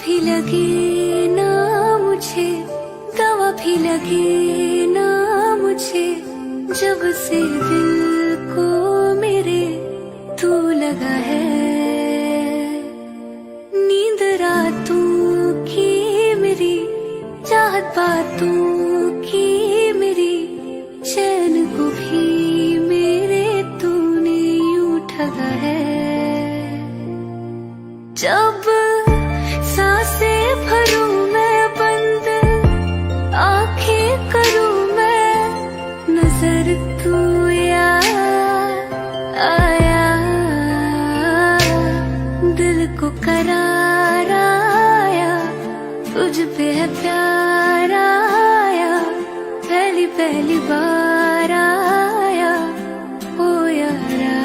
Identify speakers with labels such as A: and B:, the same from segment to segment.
A: भी लगे ना मुझे, दवा भी लगे ना मुझे, जब से दिल को मेरे तू लगा है। नींद रातों की मेरी, चाहत बातों की मेरी, चैन को भी मेरे तूने यूं ठगा है। जब सांसें भरूं मैं बंद, आंखें करूं मैं, नजर तू याद आया। दिल को करार आया, तुझ पे है प्यार आया, पहली पहली बार आया ओ यारा।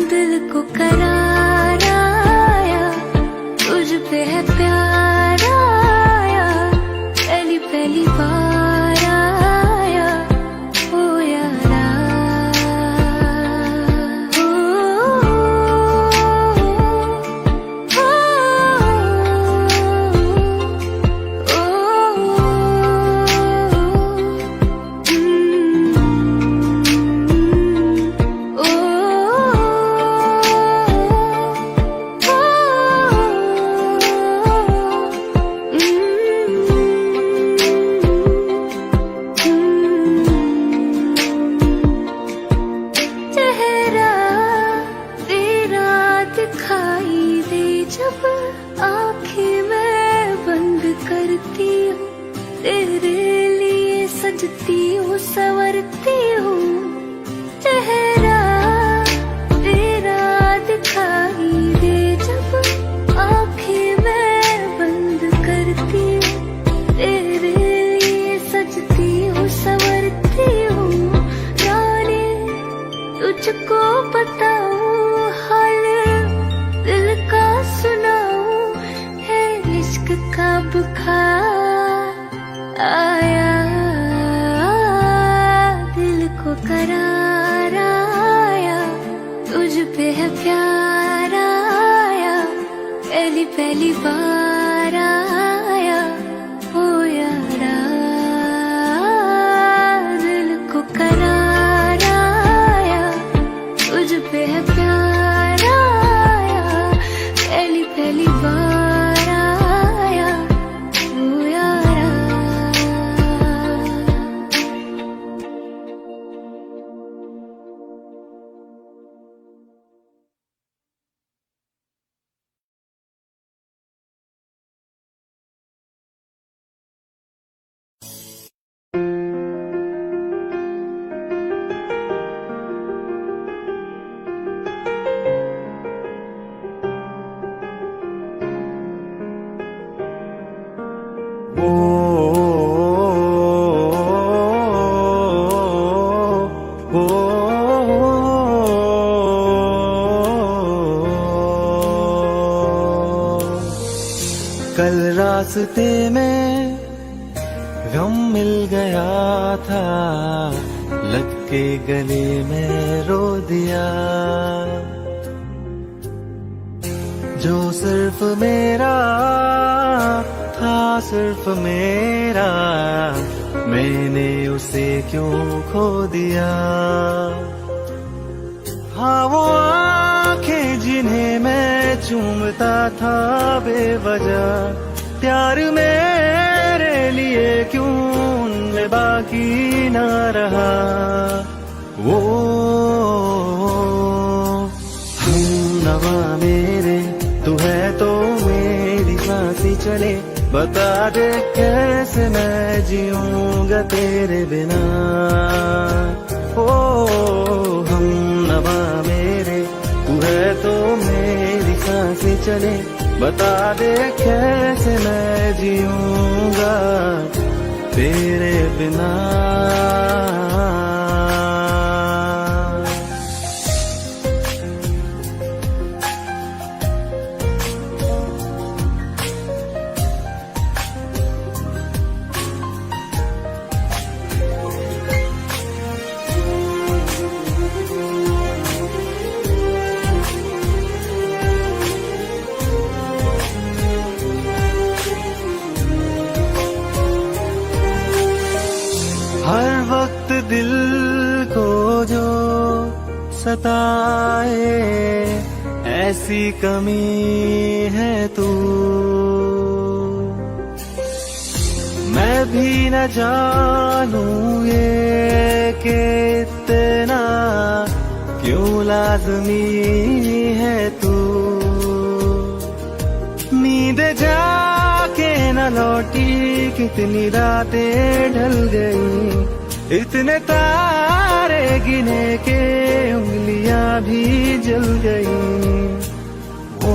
A: दिल को करार आया, तुझ पे है प्यार आया, पहली पहली बार आया ओ यारा। ओ, ओ, चेहरा तेरा दिखाई दे जब आंखें मैं बंद करती हूँ, तेरे लिए सजती हूँ संवरती हूँ। चेहरा तेरा दिखाई दे जब आंखें मैं बंद करती हूँ, तेरे लिए सजती हूँ संवरती हूँ। रानी तुझको बताऊं हाल दिल का सुनाऊं, है इश्क का बुखार आया। दिल को करार आया, तुझ पे है प्यार आया, पहली पहली बार आया ओ यारा। दिल को करार आया, तुझ पे है प्यार आया, पहली पहली बार आया ओ यारा।
B: कल रास्ते में गम मिल गया था, लग के गले में रो दिया। जो सिर्फ मेरा था, सिर्फ मेरा, मैंने उसे क्यों खो दिया। हाँ वो आंखें जिन्हें मैं चूमता था बेवजह, प्यार मेरे लिए क्यों उनमें बाकी ना रहा। वो हम नवा मेरे, तू है तो मेरी सांसें चले, बता दे कैसे मैं जीऊंगा तेरे बिना। ओ हम नवा मेरे, तू है तो मेरी सांसें चले, बता दे कैसे मैं जीऊंगा तेरे बिना। सताए, ऐसी कमी है तू। मैं भी न जानूं ये कि इतना क्यों लाज़मी है तू। नींद जाके न लौटी, कितनी रातें ढल गई, इतने तारे गिने के उंगलियां भी जल गई। ओ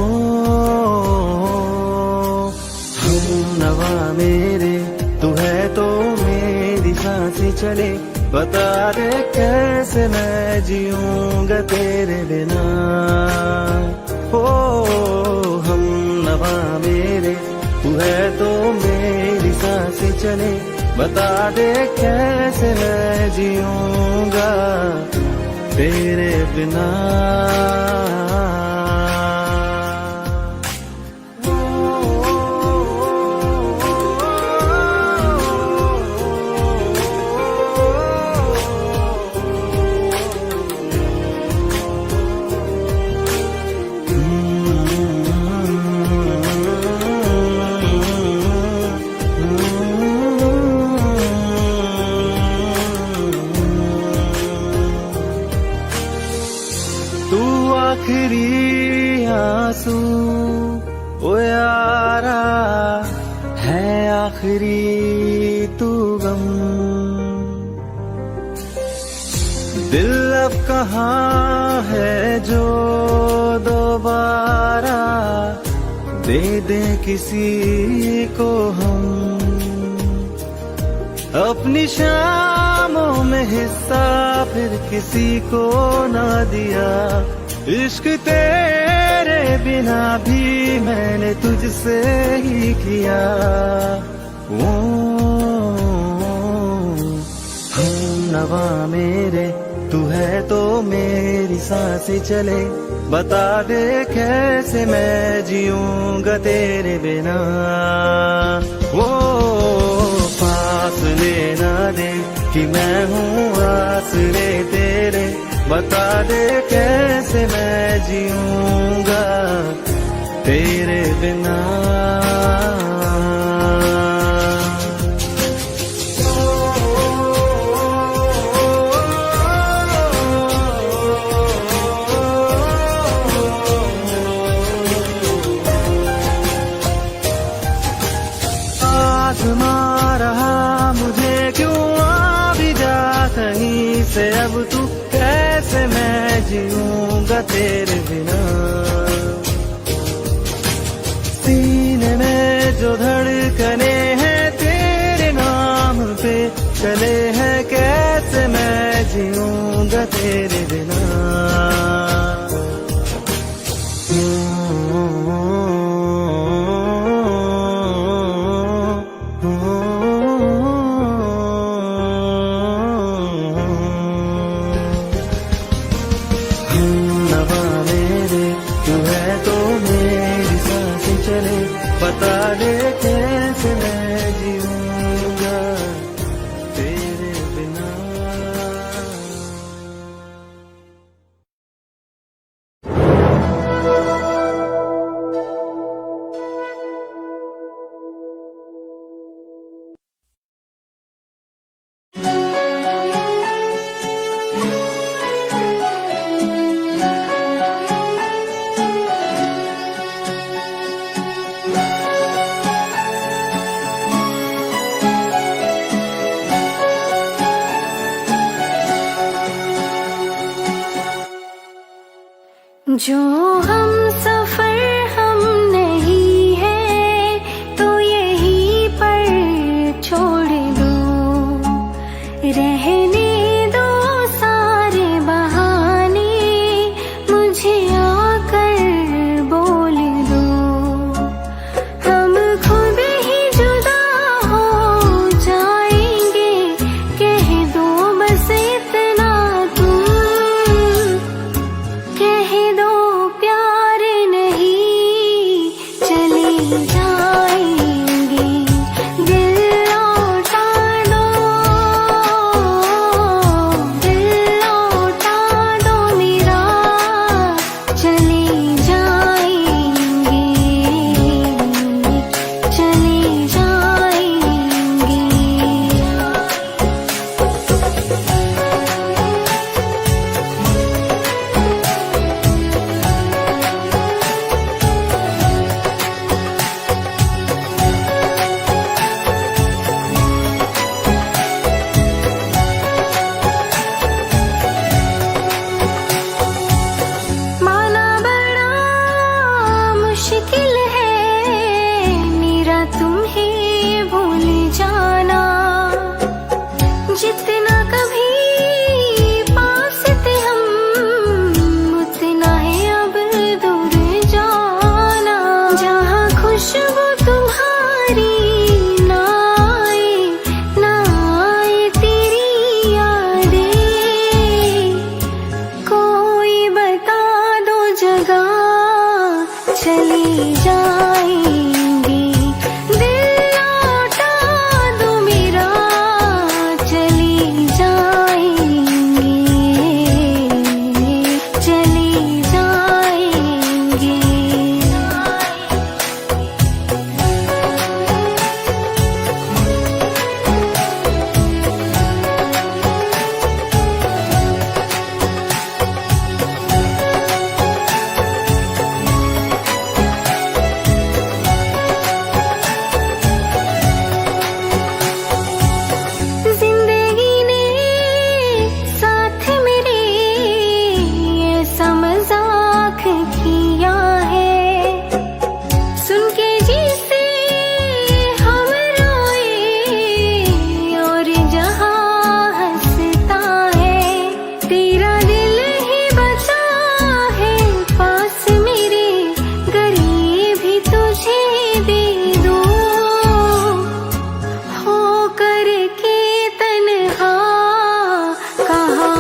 B: हम नवा मेरे, तू है तो मेरी सांसें चले, बता दे कैसे मैं जीऊंगा तेरे बिना। ओ हम नवा मेरे, तू है तो मेरी सांसें चले, बता दे कैसे मैं जीऊंगा तेरे बिना। आखिरी आंसू ओ यारा है, आखिरी तू गम। दिल अब कहाँ है जो दोबारा दे दे किसी को हम। अपनी शामों में हिस्सा फिर किसी को ना दिया, इश्क तेरे बिना भी मैंने तुझसे ही किया। ओ हम नवा मेरे, तू है तो मेरी सांसें चले, बता दे कैसे मैं जीऊंगा तेरे बिना। वो फासले ना दे कि मैं हूँ आसरे तेरे, बता दे कैसे मैं जीऊंगा तेरे बिना। आज़मा रहा मुझे क्यों, आ भी जा कहीं से अब तू, कैसे मैं जीऊंगा तेरे बिना। सीने में जो धड़कने हैं तेरे नाम पे चले हैं, कैसे मैं जीऊंगा तेरे बिना। बता दे कैसे मैं जीऊंगा तेरे बिना।
A: जो हम सफर हम नहीं है, तो यहीं पर छोड़ दो, रहने दो सारे बहाने, मुझे आकर बोल दो। हम खुद ही जुदा हो जाएंगे, कह दो बस इतना तुम, कह दो प्यार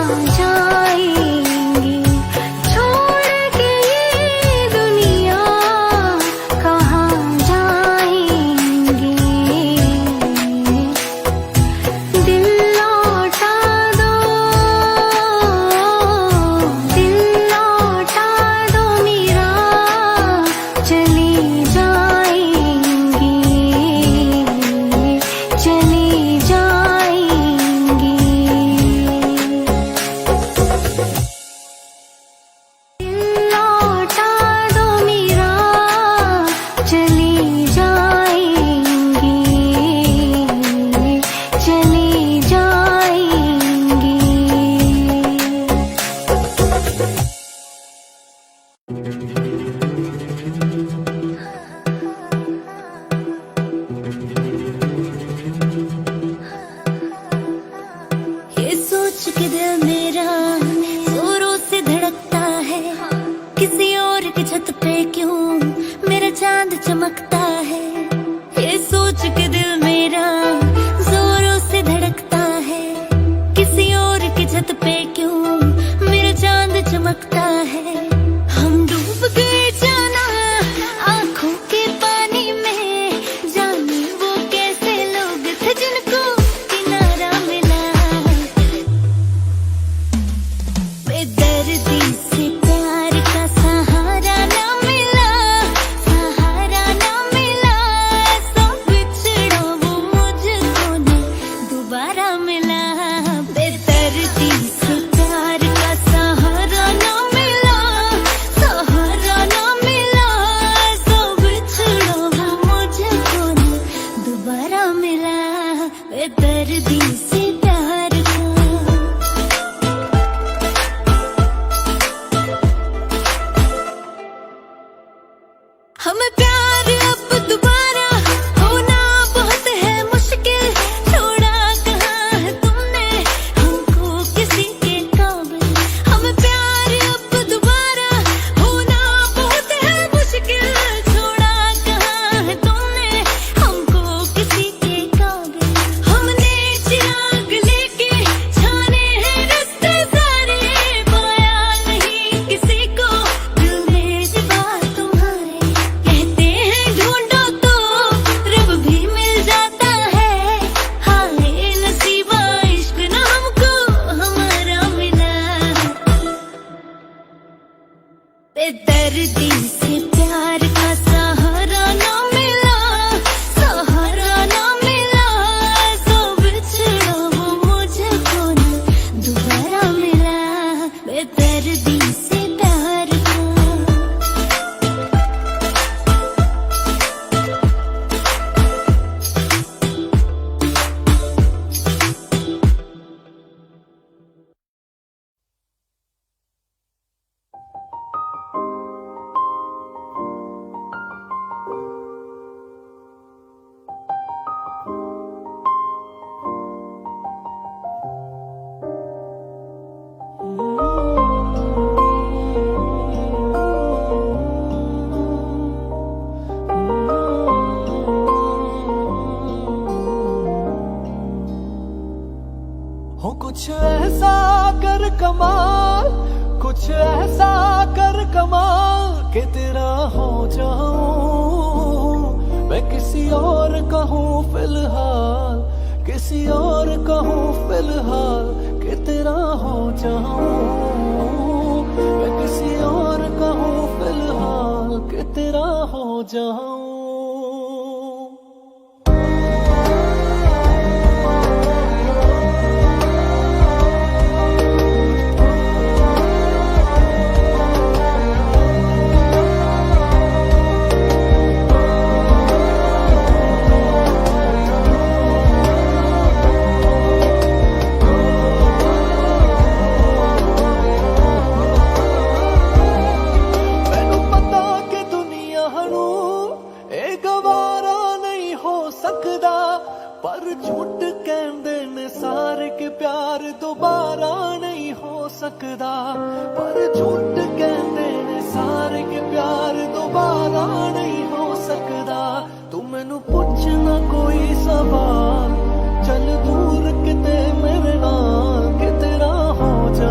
A: जाएंगे, छोड़ के ये दुनिया कहाँ जाएंगे। दिल लौटा दो, दिल लौटा दो मेरा, चले जाएंगे, चले जाएंगे। दिल लौटा दो मेरा, चले जाएंगे, चले जाएंगे। ये सोच के दिल मेरा जोरों से धड़कता है, किसी और की छत पे क्यों मेरा चांद चमकता है। ये सोच के दिल मेरा जोरों से धड़कता है, किसी और की छत पे क्यों मेरा चांद चमकता है। हम डूब गए जाना आंखों के पानी में, जाने वो कैसे लोग थे जिनको किनारा मिला। बेदर्दी से प्यार का सहारा ना मिला, सहारा ना मिला। ऐसा बिछड़ा वो मुझको न दोबारा मिला। बेदर्दी से प्यार का सहारा ना मिला, सहारा ना मिला। ऐसा बिछड़ा वो मुझको न दोबारा मिला। बेदर्दी से प्यार का हमें प्यार अब दोबारा होना बहुत है मुश्किल। छोड़ा कहाँ है तुमने हमको किसी के काबिल। हमें प्यार अब दोबारा होना बहुत है मुश्किल। छोड़ा कहाँ है तुमने हमको किसी के काबिल। हमने चिराग लेके छाने हैं रास्ते सारे, पाया नहीं किसी को दिल में सिवा तुम्हारे। कहते हैं ढूंढो तो रब भी मिल जाता है, हाय नसीबा इश्क ना हमको हमारा मिला। बेदर्दी से प्यार का सहारा ना मिला, सहारा ना मिला। ऐसा बिछड़ा वो मुझको न दोबारा मिला। बेदर्दी से प्यार का
B: हो कुछ ऐसा कर कमाल, कुछ ऐसा कर कमाल कि तेरा हो जाऊं मैं किसी और कहूँ फिलहाल, किसी और कहूँ फिलहाल कि तेरा हो जाऊं मैं किसी और कहूँ फिलहाल कि तेरा हो जाऊं। पर झूठ कहंदे ने सारे के प्यार दोबारा नहीं हो सकदा, पर झूठ कहंदे ने सारे के प्यार दोबारा नहीं हो सकदा। तू मैनू पुछना कोई सवाल, चल दूर किते मेरे नाल कि तेरा हो जा।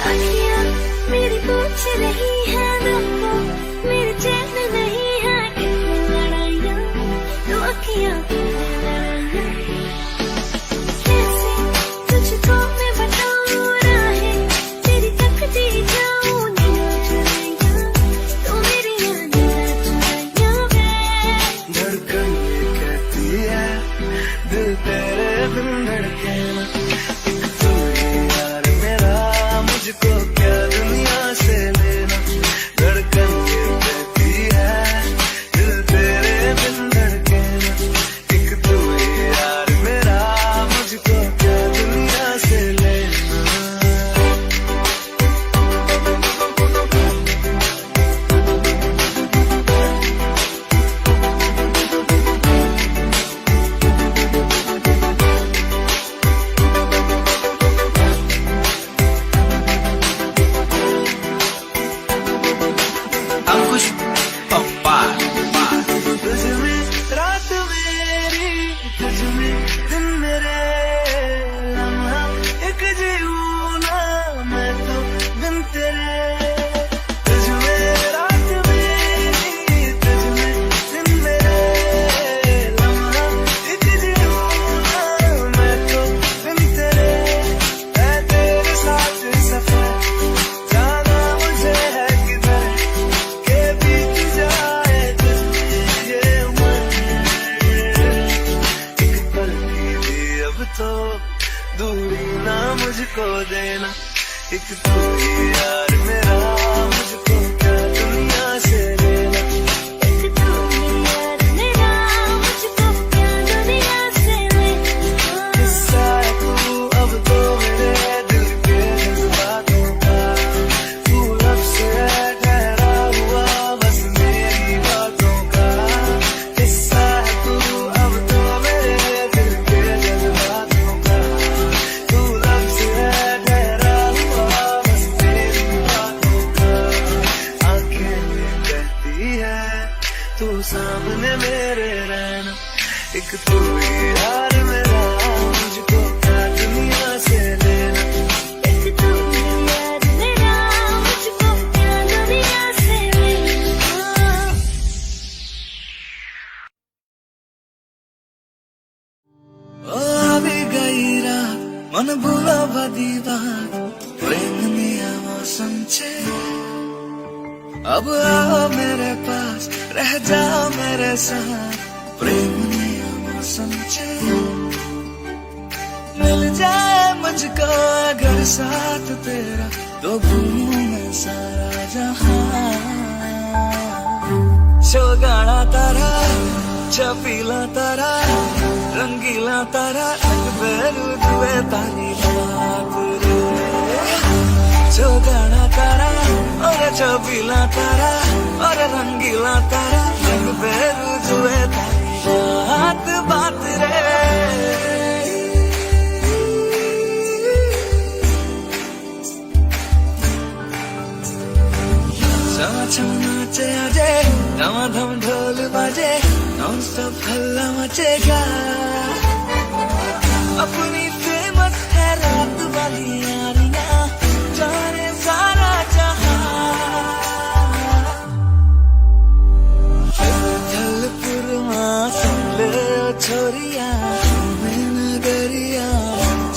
A: अखियाँ मेरी पूछ रही है दिल को, मेरे चैन नहीं है कितनी लड़ाइयाँ, तो अखियाँ कैसे तुझको मैं बताऊँ राहें, तेरी तकती जाऊँ नींद चुराइयाँ, तो मेरी यादें चुराइयाँ वे।
B: धड़कन ये कहती है दिल तेरे बिन धड़के ना, एक तू ही यार मेरा मुझको क्या दुनिया से लेना। धड़कन ये कहती है दिल तेरे बिन धड़के ना, एक तू ही यार मेरा मुझको क्या दुनिया से लेना। अंकुश पप्पा तुझ में रात मेरी, तुझ में दिन मेरे, लम्हा एक जीऊँ ना मैं तो बिन तेरे। तुझ में रात मेरी, तुझ में दिन मेरे, लम्हा एक जीऊँ ना मैं तो बिन तेरे। है तेरे साथ सफर जाना मुझे है किधर, के बीत जाए तुझमें ये उम्र। एक पल की भी अब तो दूरी ना मुझको देना, एक तू ही यार मेरा मुझको क्या दुनिया से लेना।
A: एक तू ही यार मेरा मुझको क्या दुनिया से लेना।
B: किस्सा है तू अब तो मेरे दिल के जज्बातों का, तू लफ्ज़ है ठहरा हुआ बस मेरी बातों का। किस्सा है तू अब तो मेरे दिल के जज्बातों का, तू लफ्ज़ है ठहरा हुआ बस मेरी बातों का। आंखें ये कहती है तू सामने मेरे रहना, एक तू ही यार मेरा मुझको क्या दुनिया से लेना।
A: एक तू ही यार मेरा मुझको क्या दुनिया से लेना।
B: ओ अभी गई रात मन भूला बदी बात, प्रेमनिया मौसम छे। अब आओ मेरे पास रह जाओ मेरे साथ, प्रेमनिया मौसम छे। मिल जाए मुझको अगर साथ तेरा, तो घूमूं मैं सारा जहां। शोगाना तारा छपीला तारा रंगीला तारा, अकबरू दुए तारी बात रे। शोगाना तारा और छपीला तारा और रंगीला तारा, अकबरू दुए तारी बात बात रे। छमा छम नाचे आजे, धमाधम ढोल बाजे, नॉन स्टॉप हल्ला मचेगा। अपनी फेमस है रात वाली यारियां, जाने सारा जहां। जलपुरमा सुन ले ओ छोरिया, मैं नगरिया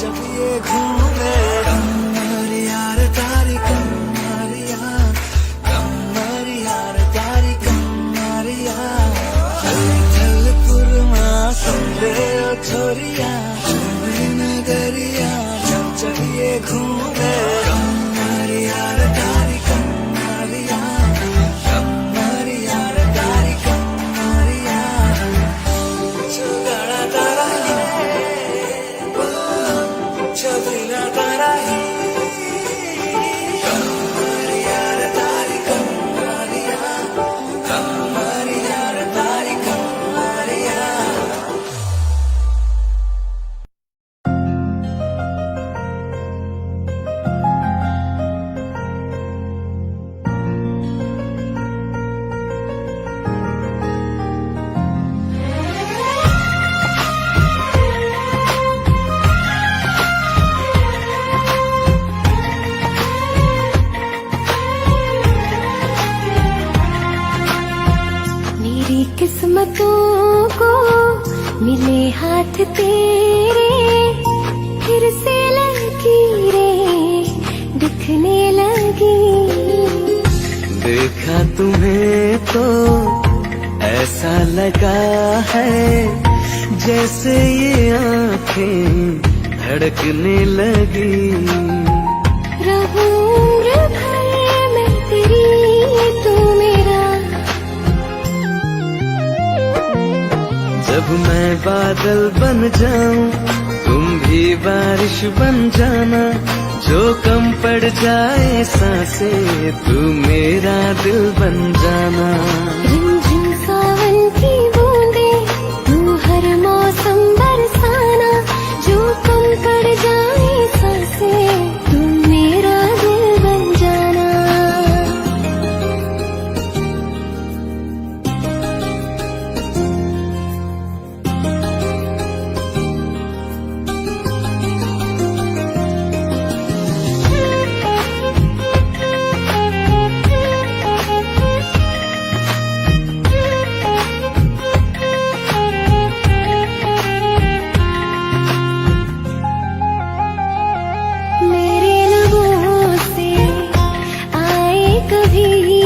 B: जब ये घूमे। कमर यार तारी कमरिया, कमर यार तारी कमरिया। जलपुरमा सुन ले ओ छोरिया, मैं नगरिया जब ये घूमे। कमर यार तारी कमरिया, कमर यार तारी कमरिया। चुगाड़ा तारा
A: हाथ तेरे फिर से लकीरें दिखने लगी।
B: देखा तुम्हें तो ऐसा लगा है जैसे ये आंखें धड़कने लगी।
A: रहूं उम्र भर मैं तेरी तू मेरा।
B: जब मैं बादल बन जाऊं तुम भी बारिश बन जाना। जो कम पड़ जाए सांसें तू मेरा दिल बन जाना।
A: रिमझिम सावन की बूंदें तू हर मौसम बरसाना। जो कम पड़ जाए सांसें तू मेरा दिल बन जाना। मेरे लबों से आए कभी भी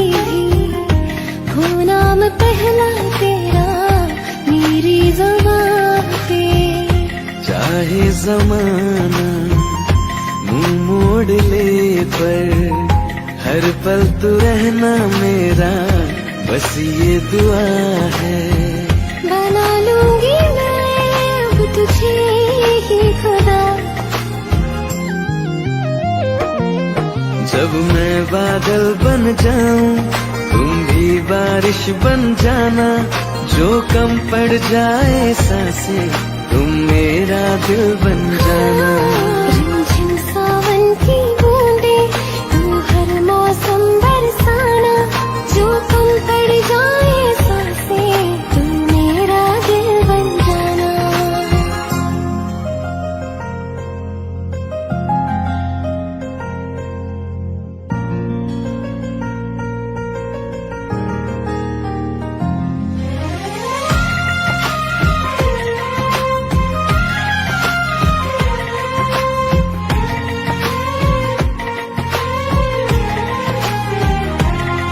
A: हो नाम पहला तेरा मेरी ज़बान पे।
B: चाहे जमाना मुंह मोड़ ले पर हर पल तू रहना मेरा बस ये दुआ है।
A: बना लूंगी मैं अब तुझे ही खुदा।
B: जब मैं बादल बन जाऊं तुम भी बारिश बन जाना। जो कम पड़ जाए सांसें तुम मेरा दिल बन जाना।
A: रिमझिम सावन की बूंदें तू हर मौसम बरसाना। जो कम पड़ जाए सांसें तू मेरा दिल बन जाना।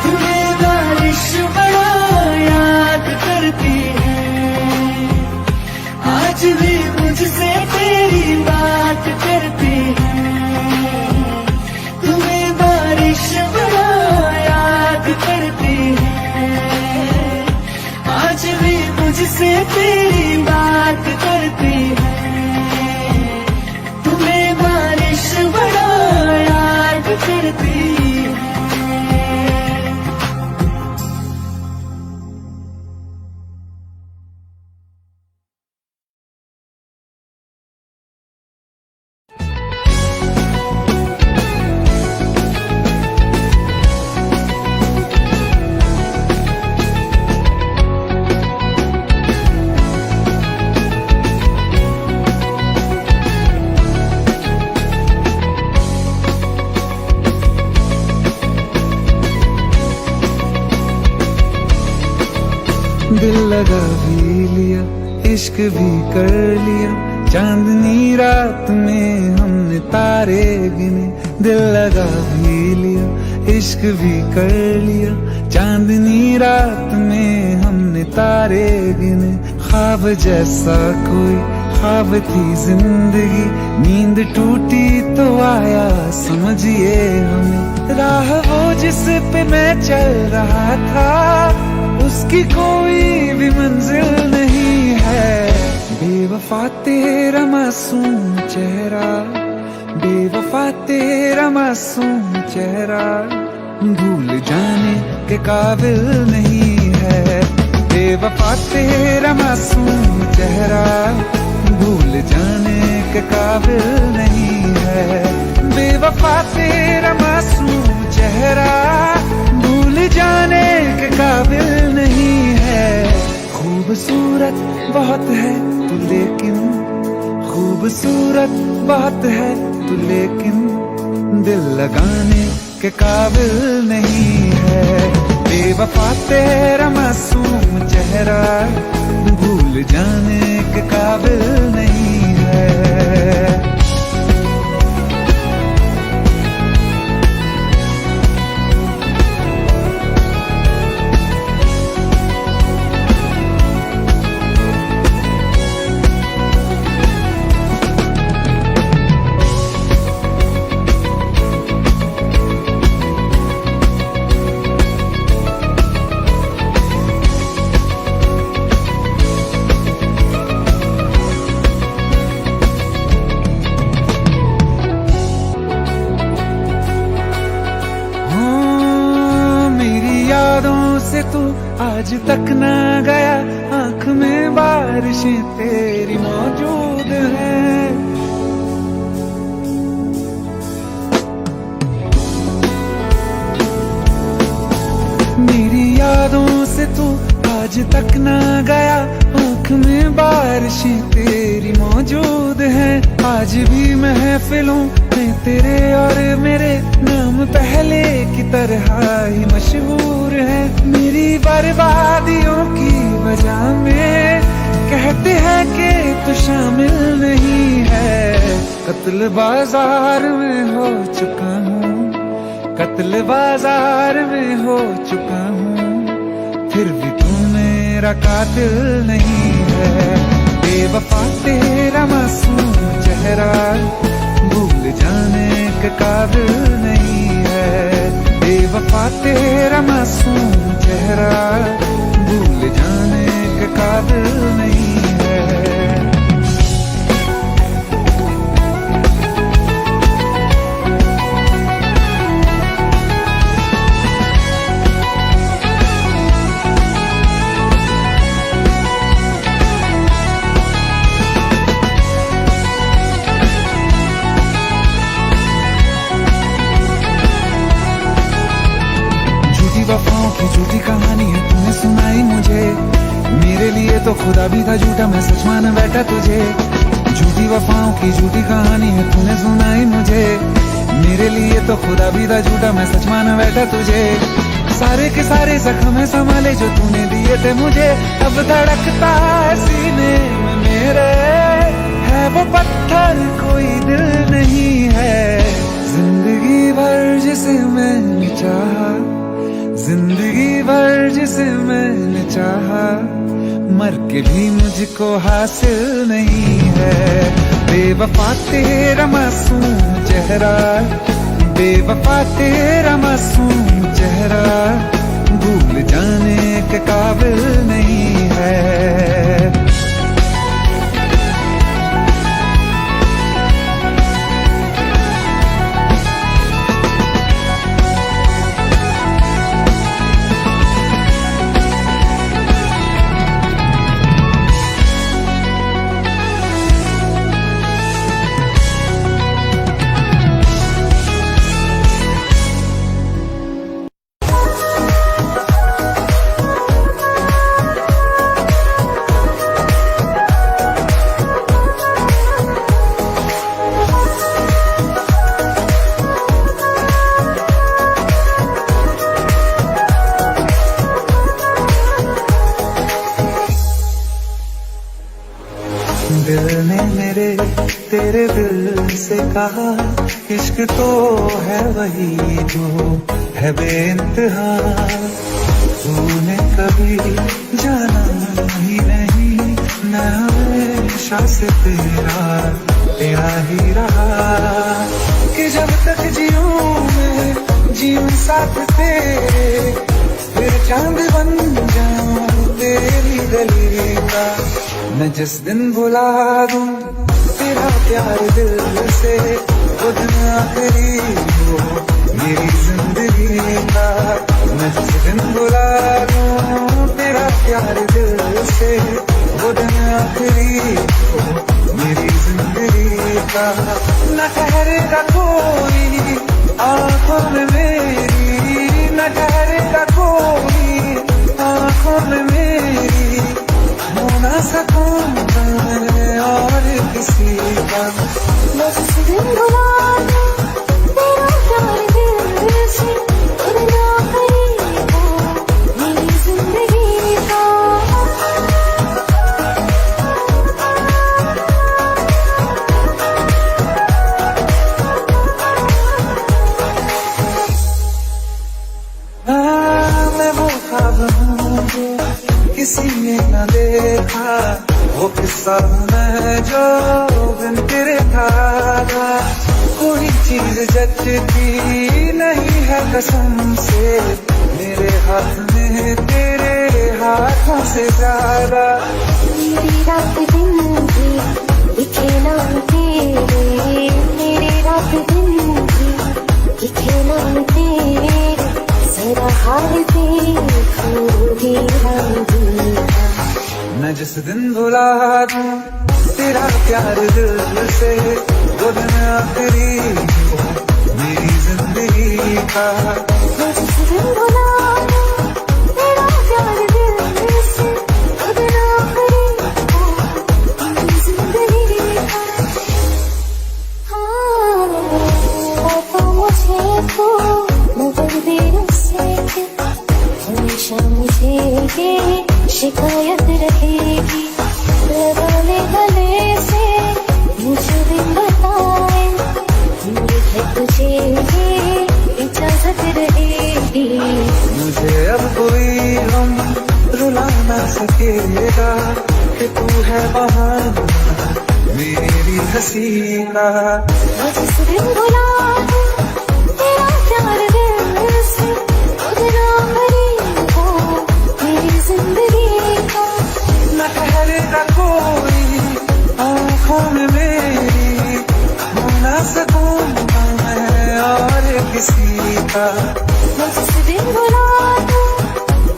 B: तुम्हें बारिश बड़ा याद करती है। आज भी मुझसे तेरी बात करती है। तुम्हें बारिश बड़ा याद करती है। आज भी मुझसे तेरी बात करती है। तुम्हें बारिश बड़ा याद करती है। दिल लगा भी लिया इश्क भी कर लिया। चांदनी रात में हमने तारे गिने। दिल लगा भी लिया इश्क भी कर लिया। चांदनी रात में हमने तारे गिने। ख्वाब जैसा कोई ख्वाब थी जिंदगी। नींद टूटी तो आया समझिए हमें। राह वो जिस पे मैं चल रहा था उसकी कोई भी मंजिल नहीं है। बेवफा तेरा मासूम चेहरा। बेवफा तेरा मासूम चेहरा भूल जाने के काबिल नहीं है। बेवफा तेरा मासूम चेहरा भूल जाने के काबिल नहीं है। बेवफा तेरा मासूम चेहरा भूल जाने के काबिल नहीं है। खूबसूरत बहुत है तू लेकिन खूबसूरत बहुत है तू लेकिन दिल लगाने के काबिल नहीं है। बेवफा तेरा मासूम चेहरा भूल भूल जाने के काबिल नहीं है। से तू आज तक ना गया, आंख में बारिशें तेरी मौजूद हैं। मेरी यादों से तू आज तक ना गया, आंख में बारिशें तेरी मौजूद हैं। आज भी महफिलों में तेरे और मेरे नाम पहले की तरह ही मशहूर है। मेरी बर्बादियों की वजह में कहते हैं कि तू शामिल नहीं है। कत्ल बाजार में हो चुका हूँ, कत्ल बाजार में हो चुका हूँ, फिर भी तू मेरा कातिल नहीं है। बेवफा तेरा मासूम चेहरा भूल जाने के काबिल नहीं है। बेवफा तेरा मासूम चेहरा भूल जाने के काबिल नहीं है। वफाओं की झूठी कहानी है तूने सुनाई मुझे, मेरे लिए तो खुदा भी था झूठा, मैं सच मान बैठा तुझे। झूठी वफाओं की झूठी कहानी है तूने सुनाई मुझे, मेरे लिए तो खुदा भी था झूठा, मैं सच मान बैठा तुझे। सारे के सारे जख्म संभाले जो तूने दिए थे मुझे, अब धड़कता है सीने में मेरे, है वो पत्थर कोई दिल नहीं है। जिंदगी भर जिसे मैंने चाहा, जिंदगी भर जिसे मैंने चाहा, मर के भी मुझको हासिल नहीं है। बेवफा तेरा मासूम चेहरा, बेवफा तेरा मासूम चेहरा भूल जाने के काबिल नहीं है। दिल ने मेरे तेरे दिल से कहा, इश्क तो है वही जो है बेइंतहा। तूने कभी जाना ही नहीं, मैं हमेशा से तेरा ही रहा। कि जब तक जीऊं मैं जीऊं साथ तेरे, फिर चांद बन जाऊं तेरी गली का। मैं जिस दिन भुला दूं तेरा प्यार दिल से, वो दिन आखिरी हो मेरी जिंदगी का। मैं जिस दिन भुला दूं तेरा प्यार दिल से, वो दिन आखिरी हो मेरी जिंदगी का। न ठहरेगा कोई आंखों में मेरी, न ठहरेगा कोई आंखों में मेरी, हो ना सकूंगा मैं और किसी का।
A: बस इस दिन भुला दूं तेरा प्यार दिल से, वो दिन आखिरी हो मेरी जिंदगी का।
C: बिन तेरे धागा कोई चीज जचती नहीं है कसम से, मेरे हाथ में तेरे हाथों से ज्यादा।
A: मेरी रात दिन भी दिखे नाम तेरे, मेरी रात दिन भी दिखे नाम तेरे, जरा हाल देखो दीवा दीवा।
C: मैं जिस दिन भुला दूं तेरा प्यार दिल से, वो दिन आखिरी हो मेरी जिंदगी का।
A: मैं जिस दिन भुला दूं तेरा प्यार दिल से, वो दिन आखिरी हो मेरी जिंदगी का। हाँ, तो मुझे तो नजर देने से हमेशा मुझे ये शिकायत रहेगी। लगा ले गले से मुझे दिन बताए, मेरी है तुझे ये इजाजत रहेगी।
C: मुझे अब कोई गम रुला ना सकेगा कि तू है बहाना मेरी हंसी का।
A: मैं जिस दिन भुला दूं तेरा प्यार दिल से, वो दिन आखिरी हो मेरी जिंदगी का।
C: न ठहरेगा कोई आँखों में मेरी, हो ना सकूंगा मैं और किसी का।
A: मैं जिस दिन भुला दूं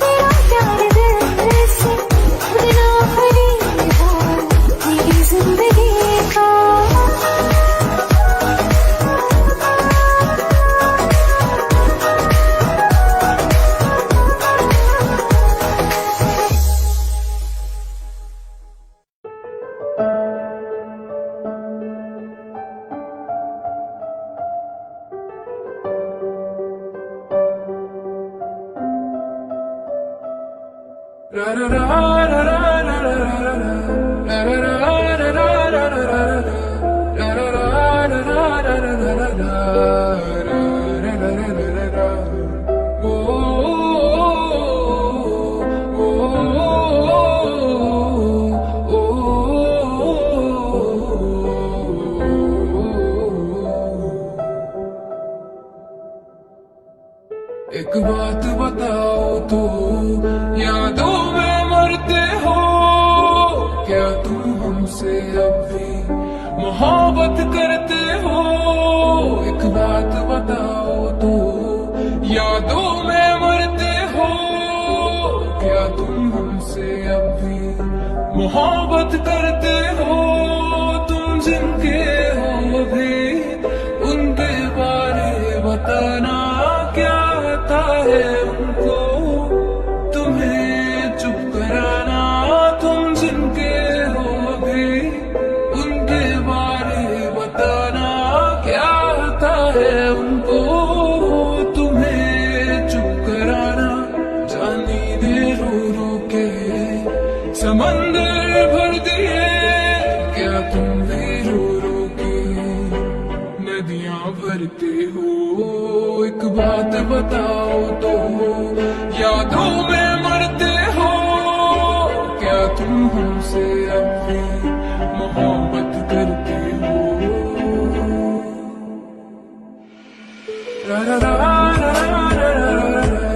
A: तेरा प्यार दिल से, वो दिन आखिरी हो मेरी जिंदगी का।
D: एक बात बताओ तो, यादों में मरते हो क्या तुम हमसे अब भी मोहब्बत करते हो? एक बात बताओ तो, यादों में मरते हो क्या तुम हमसे अब भी मोहब्बत करते हो? तुम जिनके हो भी उनके बारे बताना क्या आता है उनको, तुम्हें चुप कराना। तुम जिनके हो भी उनके बारे बताना क्या आता है उनको, तुम्हें चुप कराना। जानी दे रो रो के समंदर भर दिए क्या तुम भी रो रो के नदियां भरते हो? एक बात बताओ तो, यादों में मरते हो क्या तुम हमसे अब भी मोहब्बत करते हो? रा रा रा रा रा रा रा रा रा रा।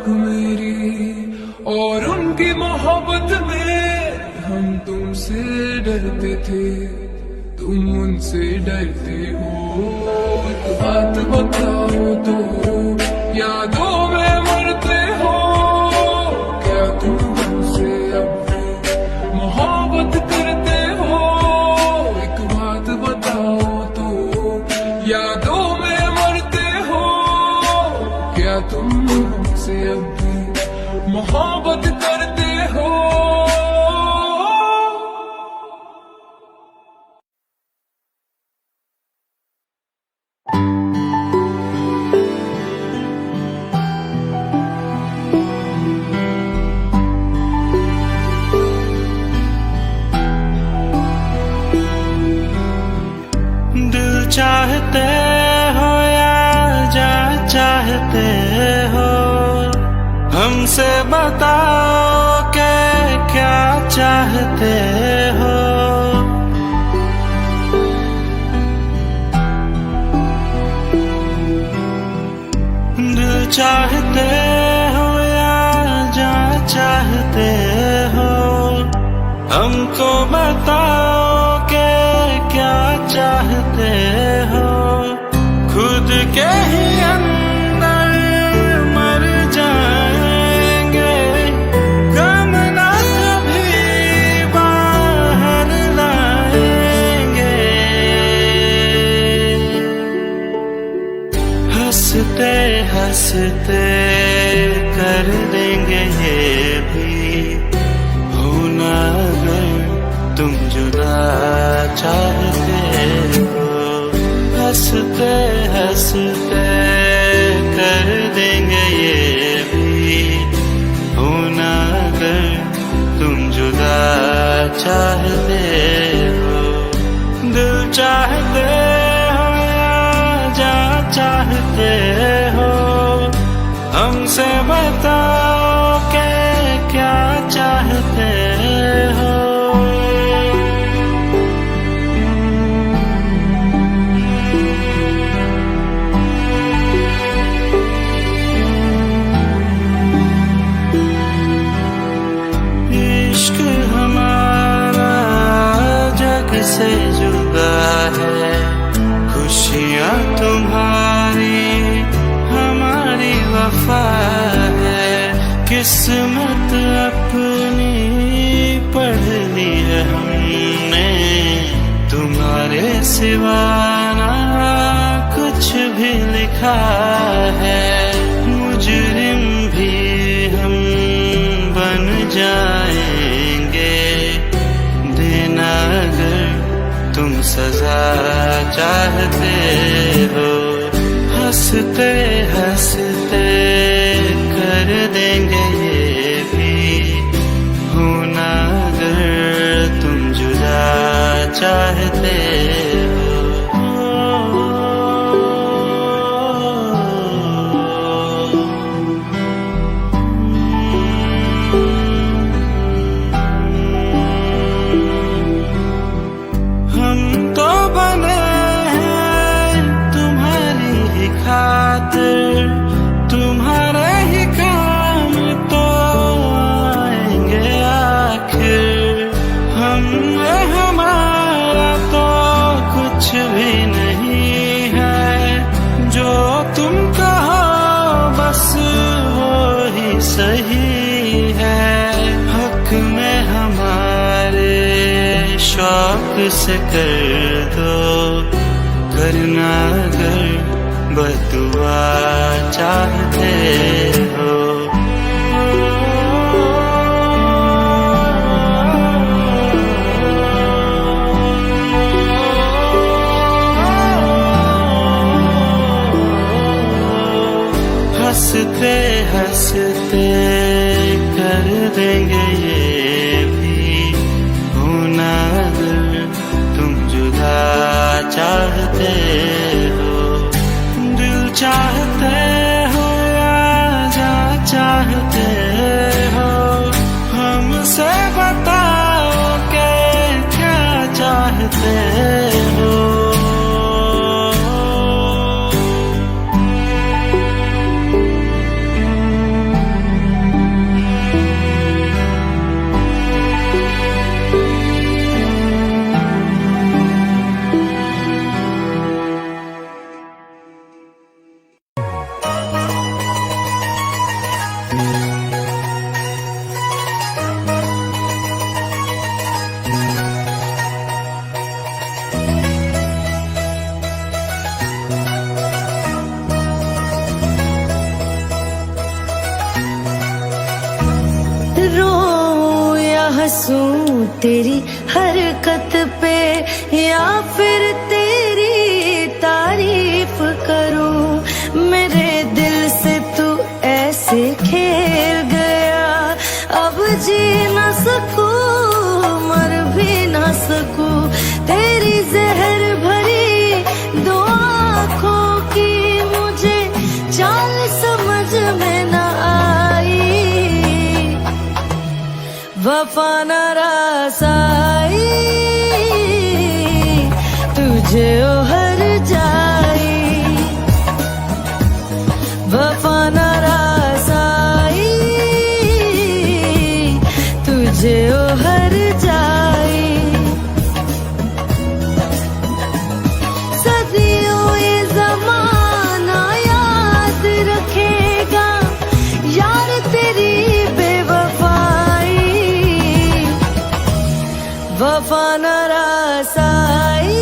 D: मेरी और उनकी मोहब्बत में हम तुमसे डरते थे। तुम उनसे डरते हो? एक बात बताओ तो, यादों में मरते हो क्या तुम हमसे अब भी मोहब्बत करते हो? एक बात बताओ तो, यादों में मरते हो क्या तुम हमसे अब भी मोहब्बत करते हो?
B: दिल चाहते हो या जा चाहते हो, हमसे बताओ कि क्या चाहते हो। दिल चाहते हो या जा चाहते हो, हमको बताओ कि क्या चाहते हो। खुद के ही अंदर मर जाएंगे, गम ना कभी बाहर लाएंगे। हंसते हंसते कर देंगे ये भी, होना अगर तुम जुदा चाहते हो। हंसते हंसते कर देंगे ये भी, होना अगर तुम जुदा चाहते हो। दिल चाहते हो या जा चाहते हो, हमसे बताओ कि क्या चाहते हो। इश्क हमारा जग से जुदा है, खुशियाँ तुम्हारी हमारी वफा है। किस्मत अपनी पढ़ ली है हमने, तुम्हारे सिवा ना कुछ भी लिखा है। मुजरिम भी हम बन जाएंगे, देना अगर तुम सजा चाहते हो। हंसते हंसते कर देंगे ये भी, होना अगर तुम जुदा चाहते हो। हम तो बने हैं तुम्हारी ही खातिर, तुम्हारे ही काम तो आएंगे आखिर। हम हमारा तो कुछ भी नहीं है, जो तुम कहो बस वो ही सही है। हक में हमारे शौक से कर दो, करना अगर बदुआ चाहते हो। हंसते हंसते कर देंगे ये भी, होना अगर तुम जुदा चाहते हो। दिल चाहते हो या जा चाहते हो, हमसे बताओ कि क्या चाहते हो।
A: हंसूं तेरी हरकत पे या फिर तेरी तारीफ करूं। मेरे दिल से तू ऐसे खेल गया, अब जी न सकूं मर भी न सकूं। तेरी जहर भरी दो आँखों की मुझे चाल समझ में न आई। वफा न रसाई तुझे हर जाई। वफा न रसाई तुझे हर जाई। सदियों ये जमाना याद रखेगा यार तेरी बेवफाई। वफा न रसाई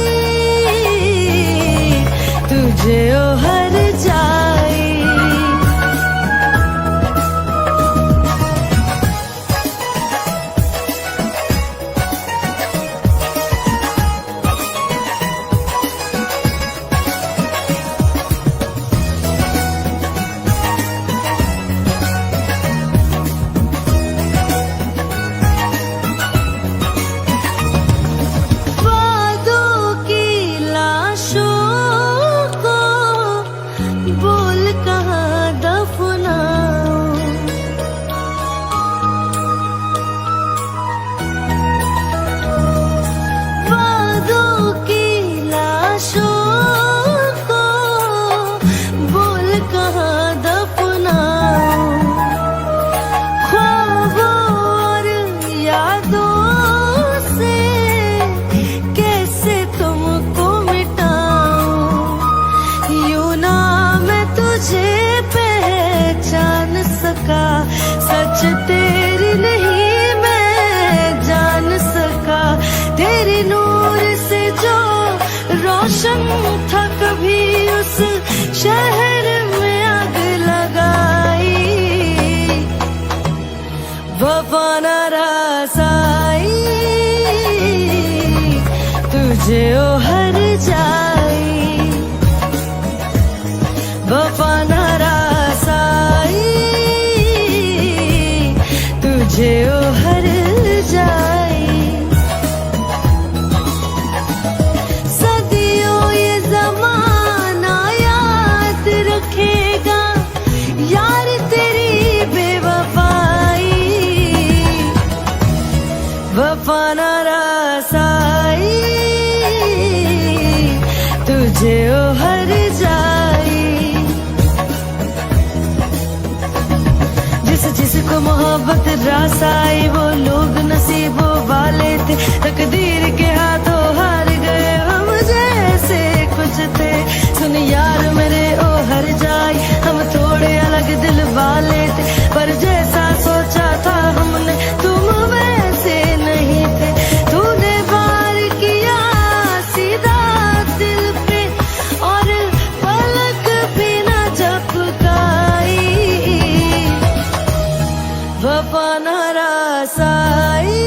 A: तुझे हर जाई। वादों की लाशों को बोल कहाँ दफनाऊं। वादों की लाशों को बोल कहाँ दफनाऊं। ख्वाबों और यादों से कैसे तुमको मिटाऊं। यूं ना मैं तुझे पहचान सका, सच तेरी नहीं मैं जान सका। तेरे नूर से जो रोशन था कभी उस शहर में आग लगाई। वफा न रसाई तुझे हर जाई। वफा न रसाई तुझे हर जाई। सदियों ये जमाना याद रखेगा यार तेरी बेवफाई। वफा न रसाई तुझे हर जाई। जिसको मोहब्बत रास आई वो लोग नसीबों वाले थे। तकदीर के हाथों हार गए हम जैसे कुछ थे। सुन यार मेरे ओ हर जाई हम थोड़े अलग दिल वाले थे। पर जैसा सोचा था हमने तुम वैसे नहीं थे। तूने वार किया सीधा दिल पे और पलक भी न झपकाई। वफा न रसाई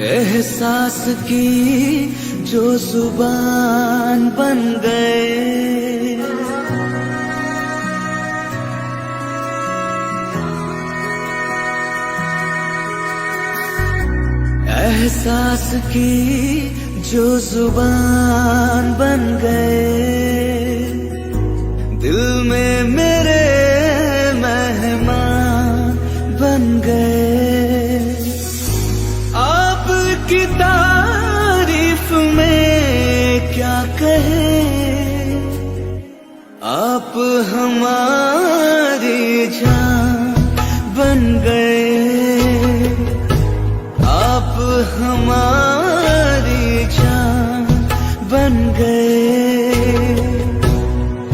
B: एहसास की जो जुबान बन गए, एहसास की जो जुबान बन गए, दिल में मेरे मेहमान बन गए। आपकी तारीफ में क्या कहें, आप हमारी जान बन गए, आप हमारी जान बन गए।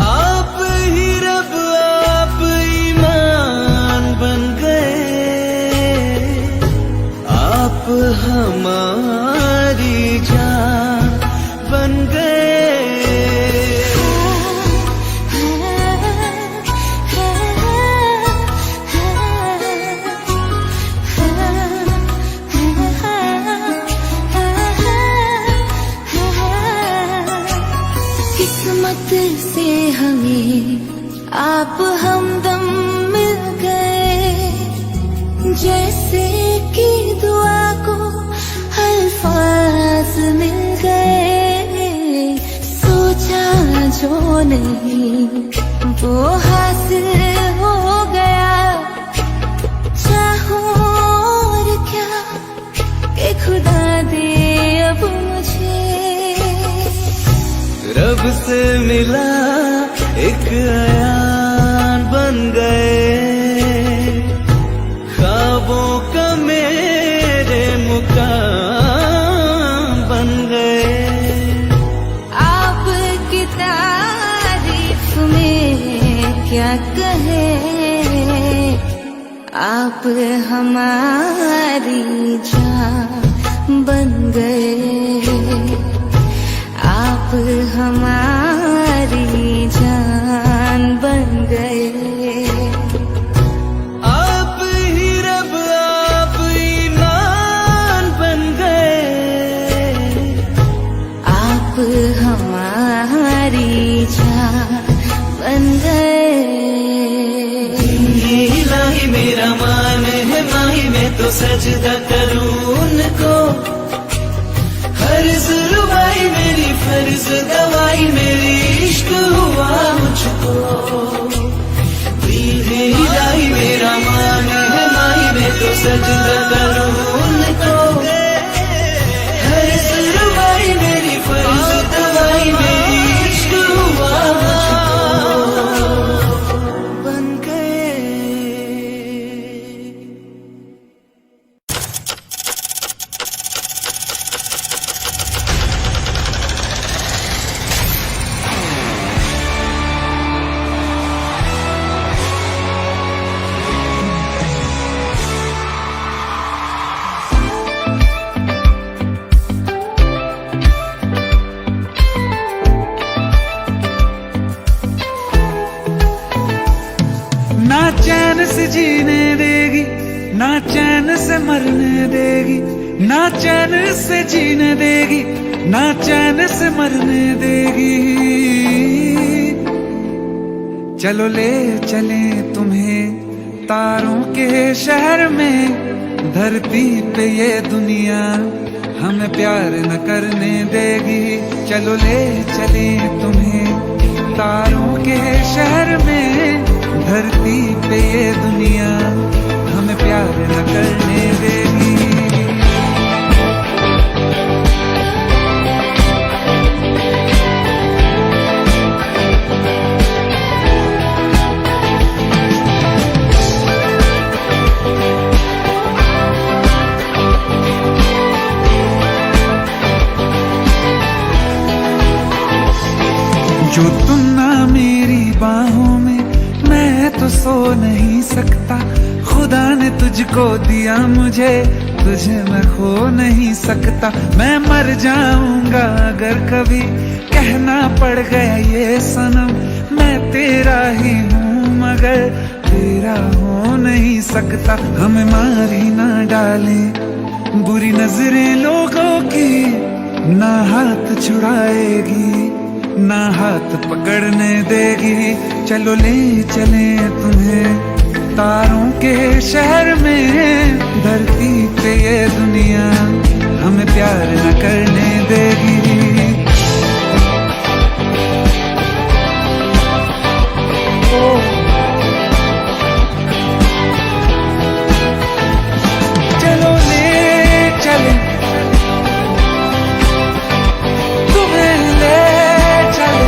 B: आप ही रब आप ईमान बन गए, आप हमारी जान बन गए।
A: किस्मत से हमें आप हमदम मिल गए, जैसे कि दुआ को अल्फाज मिल गए। सोचा जो नहीं वो हासिल हो गया, चाहो और क्या कि खुदा दे अब मुझे।
B: रब से मिला एक अयान बन गए, ख्वाबों का मेरे मुकाम बन गए।
A: आपकी तारीफ में क्या कहें, आप हमारी जान बन गए, आप हमारी जान बन गए।
B: आप ही रब आप ईमान बन गए,
A: आप हमारी जान बन गए।
B: ये इलाही मेरा मान है माही, मैं तो सजदा करूं उनको। हर जुल्वाई मेरी फर्ज दवाई, मेरी इश्क हुआ मुझको। दीन इलाही मेरा मान है माही, मैं तो सजदा करूं उनको। हर जुल्वाई मेरी फर्ज दवाई, मेरी इश्क हुआ मुझको बन गए।
C: ना चैन से जीने देगी, ना चैन से मरने देगी, ना चैन से जीने देगी, ना चैन से मरने देगी। चलो ले चले तुम्हें तारों के शहर में, धरती पे ये दुनिया हमें प्यार न करने देगी। चलो ले चले तुम्हें तारों के शहर में, धरती पे ये दुनिया हमें प्यार न करने देगी। जो तुम ना मेरी बाहों में, मैं तो सो नहीं सकता। खुदा ने तुझको दिया मुझे, तुझे मैं खो नहीं सकता। मैं मर जाऊंगा अगर कभी कहना पड़ गया ये सनम, मैं तेरा ही हूँ मगर तेरा हो नहीं सकता। हमें मारी ना डाले बुरी नजरें लोगों की ना हाथ छुड़ाएगी, ना हाथ पकड़ने देगी। चलो ले चले तुम्हें तारों के शहर में, धरती पे ये दुनिया हमें प्यार न करने देगी। चलो ले चले तुम्हें, ले चले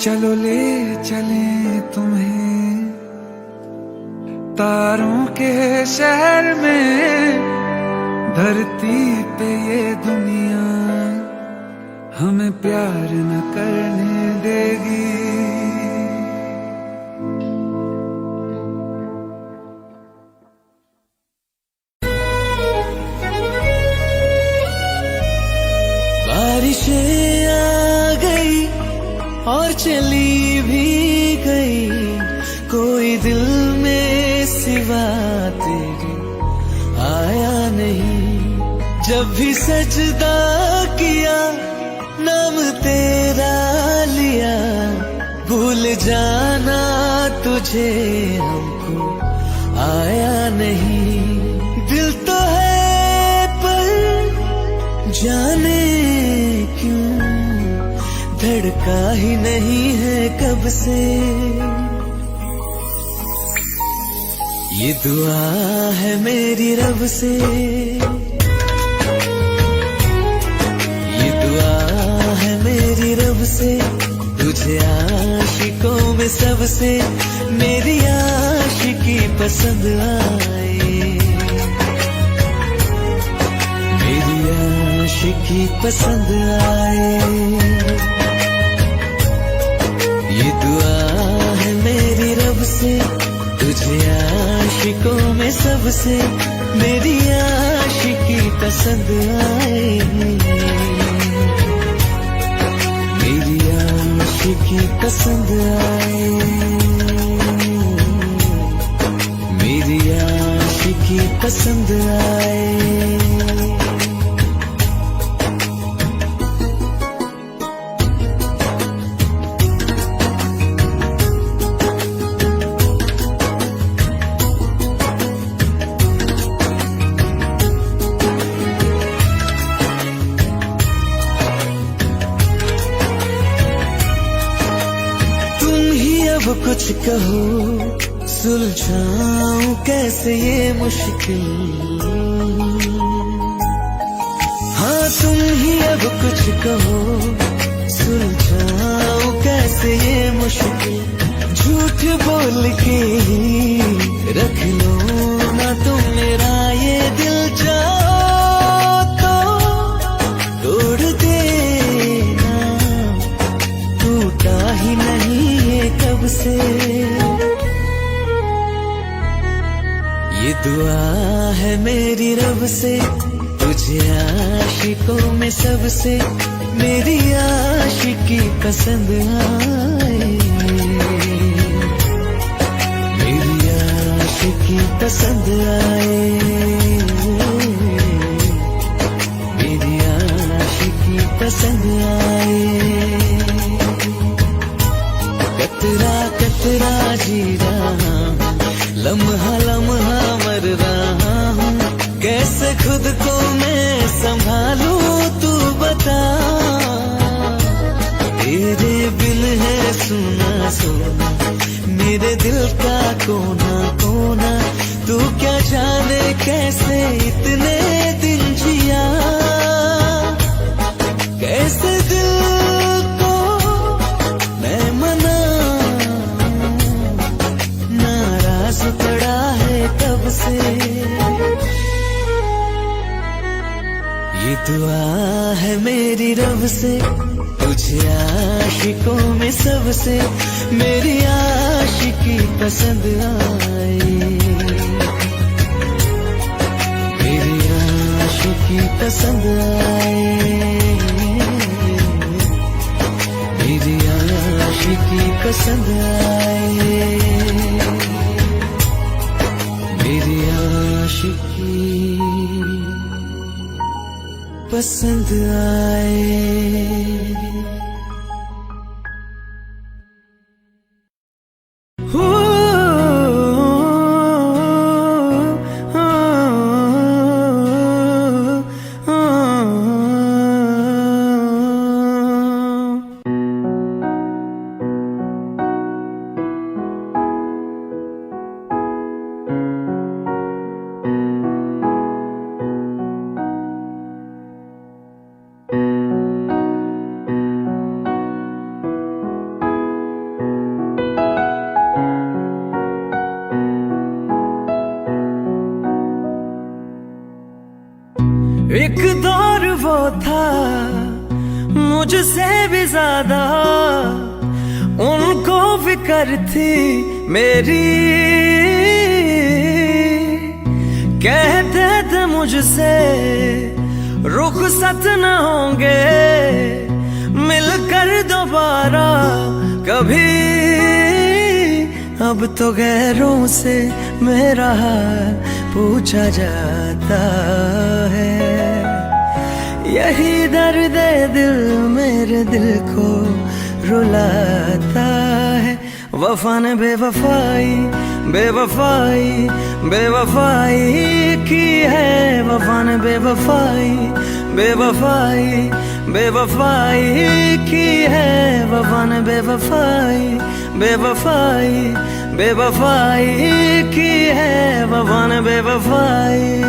C: चलो ले चले तुम्हें तारों के शहर में, धरती पे ये दुनिया हमें प्यार न करने देगी।
B: बारिशें आ गई और चली भी गई, कोई दिल में सिवा तेरे आया नहीं। जब भी सजदा किया नाम तेरा लिया, भूल जाना तुझे हमको आया नहीं। दिल तो है पर जाने क्यों धड़का ही नहीं है कब से। ये दुआ है मेरी रब से, ये दुआ है मेरी रब से, तुझे आशिकों में सबसे मेरी आशिकी पसंद आए, मेरी आशिकी पसंद आए। ये दुआ है मेरी रब से, तुझे आशिकों में सबसे मेरी आशिकी पसंद आए, मेरी आशिकी पसंद आए, मेरी आशिकी पसंद आए। अब कुछ कहो सुलझाऊं कैसे ये मुश्किल, हाँ तुम ही अब कुछ कहो सुलझाऊं कैसे ये मुश्किल। झूठ बोल के ही रख लो ना तुम मेरा ये दिल, जाओ तो तोड़ देना, टूटा ही नहीं ये कब से। ये दुआ है मेरी रब से, तुझे आशिकों में सबसे मेरी आशिकी पसंद आए, मेरी आशिकी पसंद आए, मेरी आशिकी पसंद आए। कतरा कतरा जी रहा हूँ, लम्हा लम्हा मर रहा हूँ, कैसे खुद को मैं संभालूं तू बता। तेरे बिन है सुना सुना मेरे दिल का कोना कोना, तू क्या जाने कैसे इतने दिन जिया। दुआ है मेरी रब से तुझे आशिकों में सबसे मेरी आशिकी पसंद आए, मेरी आशिकी पसंद आए, मेरी आशिकी पसंद आए, मेरी आशिकी पसंद आए। एक दौर वो था मुझसे भी ज्यादा उनको फिक्र थी मेरी, कहते थे मुझसे रुखसत न होंगे मिलकर दोबारा कभी। अब तो गैरों से मेरा हाल पूछा जाता है, यही दर्द दिल मेरे दिल को रुलाता है। वफा ने बेवफाई बेवफाई बेवफाई की है, वफा ने बेवफाई बेवफाई बेवफाई की है, वफा ने बेवफाई बेवफाई बेवफाई की है, वफा ने बेवफाई।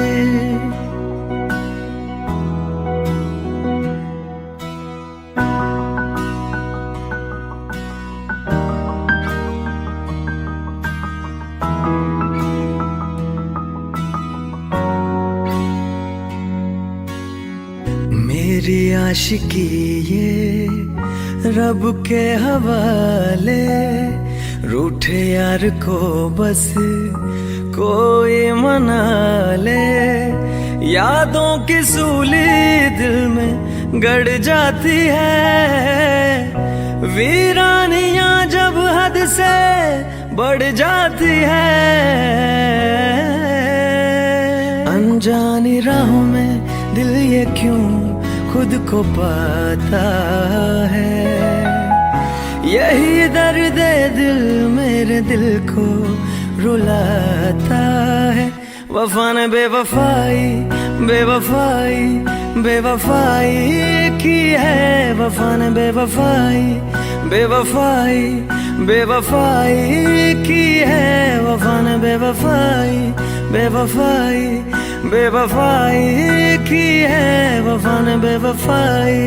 B: मेरी आशिकी ये रब के हवाले, रूठे यार को बस कोई मना ले, यादों की सूली दिल में गड़ जाती है, वीरानियां जब हद से बढ़ जाती है, अनजानी राहों में दिल ये क्यों खुद को पाता है, यही दर्द दिल मेरे दिल को रुलाता है। वफा ने बेवफाई बेवफाई बेवफाई की है, वफा ने बेवफाई बेवफाई बेवफाई की है, वफा ने बेवफाई बेवफाई बेवफाई की है, वफा ने बेवफाई।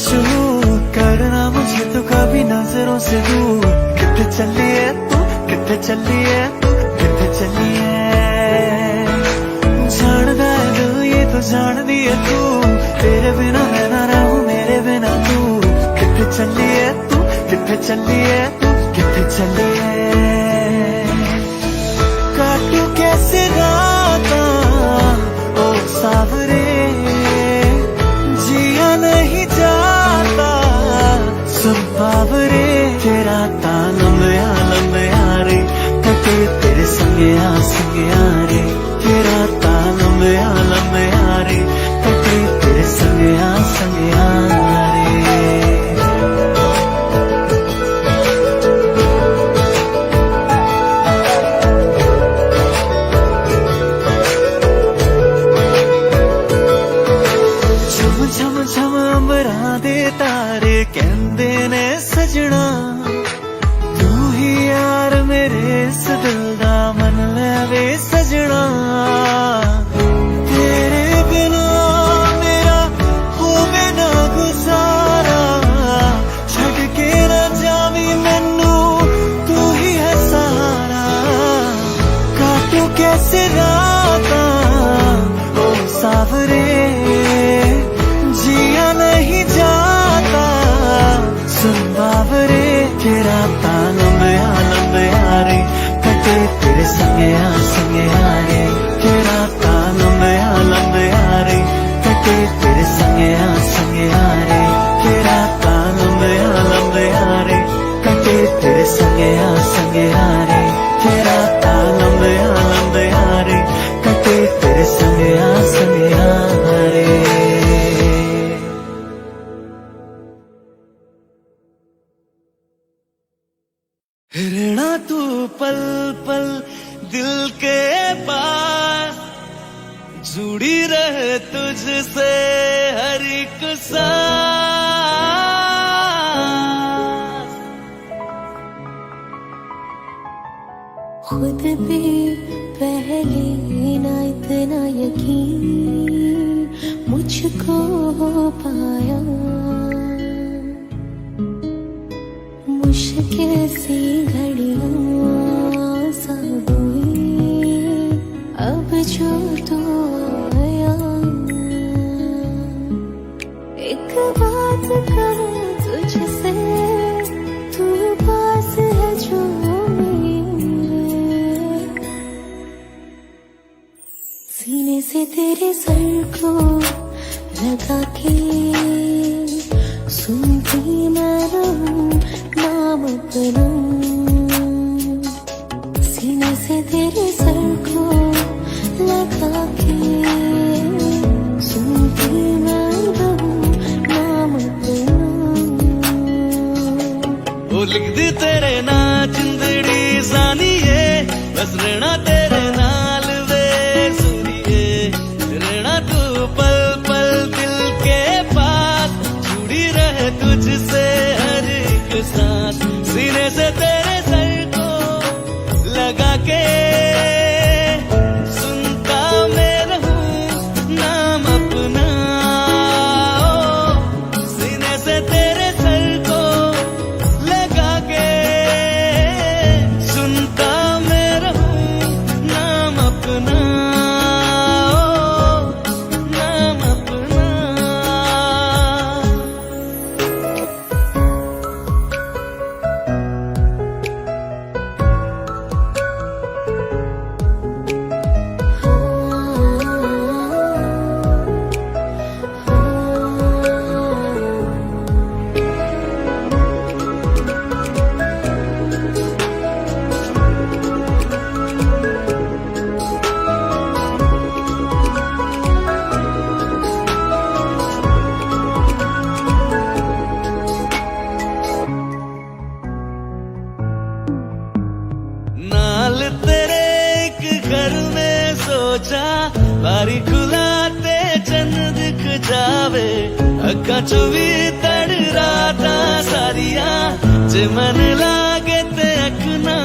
B: शुरू करना मुझे तो कभी नजरों से दूर, कितने चली है तू, कितने चली है तू, कितने चली है, जानदा है दिल ये तो जान दिया तू, तेरे बिना मैं ना रहूं मेरे बिना तू, कितने चली है तू, कितने चली है तू, कितने चली है, काटू कैसे राता ओ सावरे, जिया नहीं जाता सुन बावरे, तेरा तालम यारे कटे तेरे संगे रे, तेरा तालम यारे कटे तेरे संगे रे। छम छम अंबरां दे तारे कहंदे ने सजना तू ही यार मेरे इस दिल दा मन लैवे सजना तेरे बिना मेरा होवे ना गुजारा छड़ के ना जावी मैनू तू ही है सहारा काटू कैसे रातां ओ सावरे जिया नहीं जाता सुन बावरे तेरा लंबे रे कटे तेरे संगया रे तेरा लंबे रे कटे तेरे संगया रे तेरा लंबे रे कटे तेरे संगया रे तेरा लंबे रे कटे तेरे संगया रे रहना तू पल पल दिल के पास जुड़ी रहे तुझसे हर एक सांस
A: खुद पे पहले ना इतना यकीन मुझको हो पाया मुश्किल सी घड़ियां सा हुई अब जो तो आया एक बात कहूं तुझसे तू पास है जो मेरे सीने से तेरे सर को लगा के सुनती मैं रहूं नाम अपना सीने से तेरे सर को लगा के सुनती मैं रहूं नाम अपना
B: वो लिख दी तेरे ना जिंदड़ी सानिए बस रहना तेरे नाल वे सुनिए रहना तू पल पल दिल के पास जुड़ी रहे तुझसे हर एक सांस सीने से तेरे सर को लगा के सुनता मैं रहूं नाम अपना सीने से तेरे सर को लगा के सुनता मैं रहूं नाम अपना नाम अपना नाल तेरे एक घर में सोचा बारी खुलाते चंद दिख जावे अक्का चो भी तड़ राता सारिया जे मन लागे ते अख ना